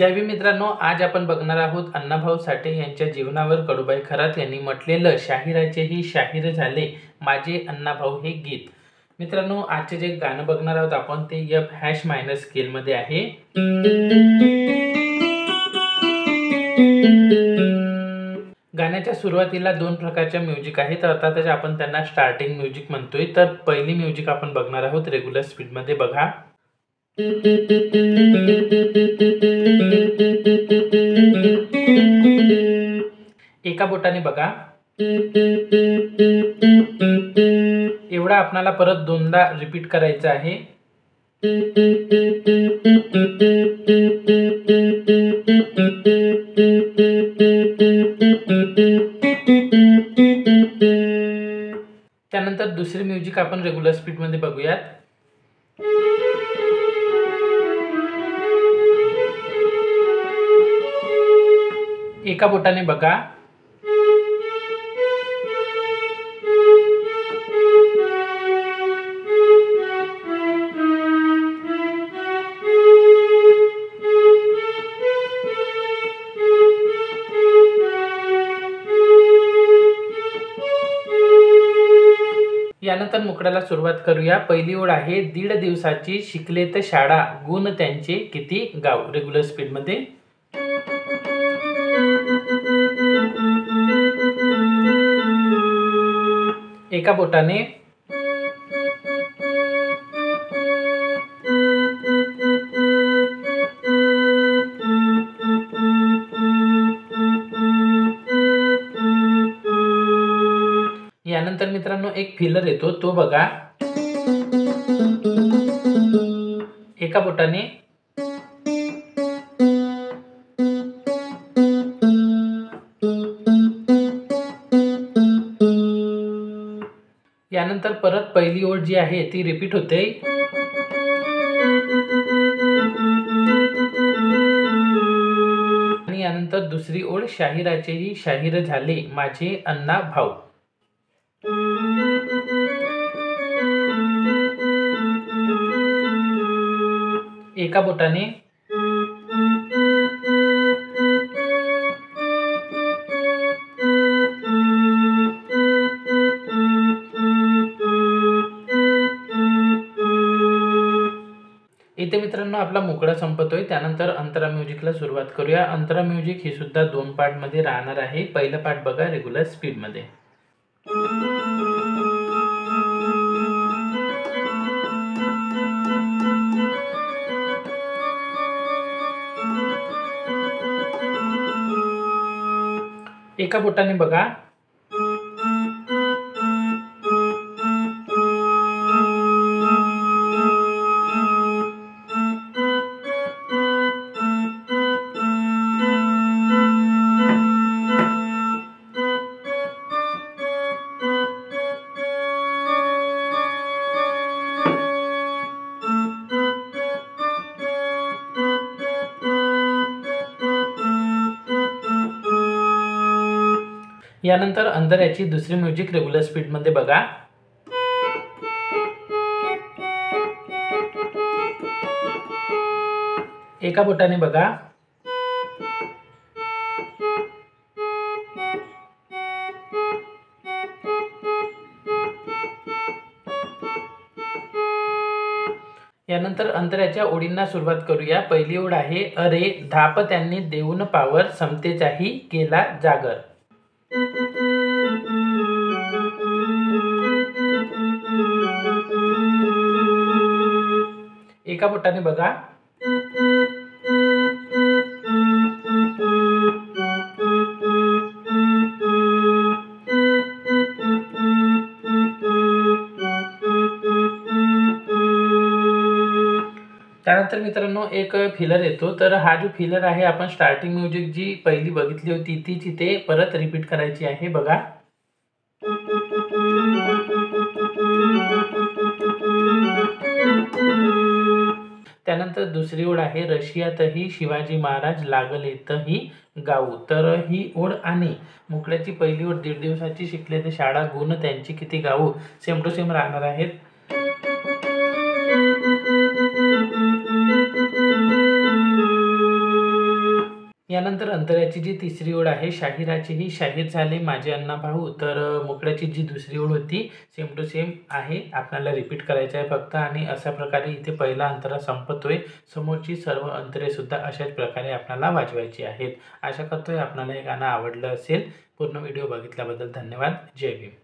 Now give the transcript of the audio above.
जय भीम मित्रांनो, आज आपण बघणार आहोत अण्णाभाऊ साठे यांच्या जीवनावर कडुबाई खरात यांनी म्हटलेलं शाहिराचेही शाहीर झाले माझे अण्णाभाऊ हे गीत। मित्रांनो, आजचे जे गाणं बघणार आहोत आपण ते F# स्केल मध्ये आहे। गाण्याच्या सुरुवातीला दोन प्रकारच्या म्युझिक आहेत, अर्थातच आपण त्यांना स्टार्टिंग म्युझिक म्हणतोय। तर पहिली म्युझिक आपण बघणार आहोत रेग्युलर स्पीड मध्ये, बघा। एका बोटाने बघा, एवढा आपल्याला परत दोनदा रिपीट करायचा आहे। त्यानंतर दुसरी म्युझिक आपण रेग्युलर स्पीड मध्ये बघूयात। एका बोटाने बघा, यानंतर मुकड्याला सुरुवात करूया। पहिली ओळ आहे, दीड दिवसाची शिकलेत शाळा गुण त्यांचे किती गाव, रेग्युलर स्पीड मध्ये। एका बोटाने, यानंतर मित्रांनो एक फिलर येतो तो बघा। एका बोटाने, यानंतर परत पहिली ओळ जी आहे ती रिपीट होते। आणि यानंतर दुसरी ओळ, शाहिराचेही शाहीर झाले माझे अण्णाभाऊ। एका बोटाने, इथे मित्रांनो आपला मुकडा संपतोय। त्यानंतर अंतरा म्युझिकला सुरुवात करूया। अंतरा म्युझिक ही सुद्धा दोन पार्ट मध्ये राहणार आहे। पहिला पार्ट बघा रेग्युलर स्पीड मध्ये। एका बोटाने बघा, यानंतर अंधाऱ्याची दुसरी म्युझिक रेग्युलर स्पीड मध्ये बघा। एका बोटाने बघा, यानंतर अंतऱ्याच्या ओळींना सुरुवात करूया। पहिली ओळ आहे, अरे धाप त्यांनी देऊन पावर समतेचाही केला जागर। एका बोटाने बघा, त्यानंतर मित्रांनो एक फिलर येतो। तर हा जो फिलर आहे आपण स्टार्टिंग म्युझिक जी पहिली बघितली होती तीच इथे परत रिपीट करायची आहे, बघा। त्यानंतर दुसरी ओळ आहे, रशियातही शिवाजी महाराज लागलेतही गाऊ। तर ही ओळ आणि मुकड्याची पहिली ओळ, दीड दिवसाची शिकले ते शाळा गुण त्यांची किती गाऊ, सेम टू सेम राहणार आहेत। त्यानंतर अंतऱ्याची जी तिसरी ओळ आहे, शाहिराचे ही शाहीर झाले माझे अण्णा भाऊ. तर मुकड्याची जी दुसरी ओळ होती सेम टू सेम आहे, आपल्याला रिपीट करायचं आहे फक्त. आणि अशा प्रकारे इथे पहिला अंतरा संपतोय. समोरची सर्व अंतरेसुद्धा अशाच प्रकारे आपल्याला वाजवायची आहेत. आशा करतोय आपल्याला हे गाणं आवडलं असेल. पूर्ण व्हिडिओ बघितल्याबद्दल धन्यवाद. जय भीम.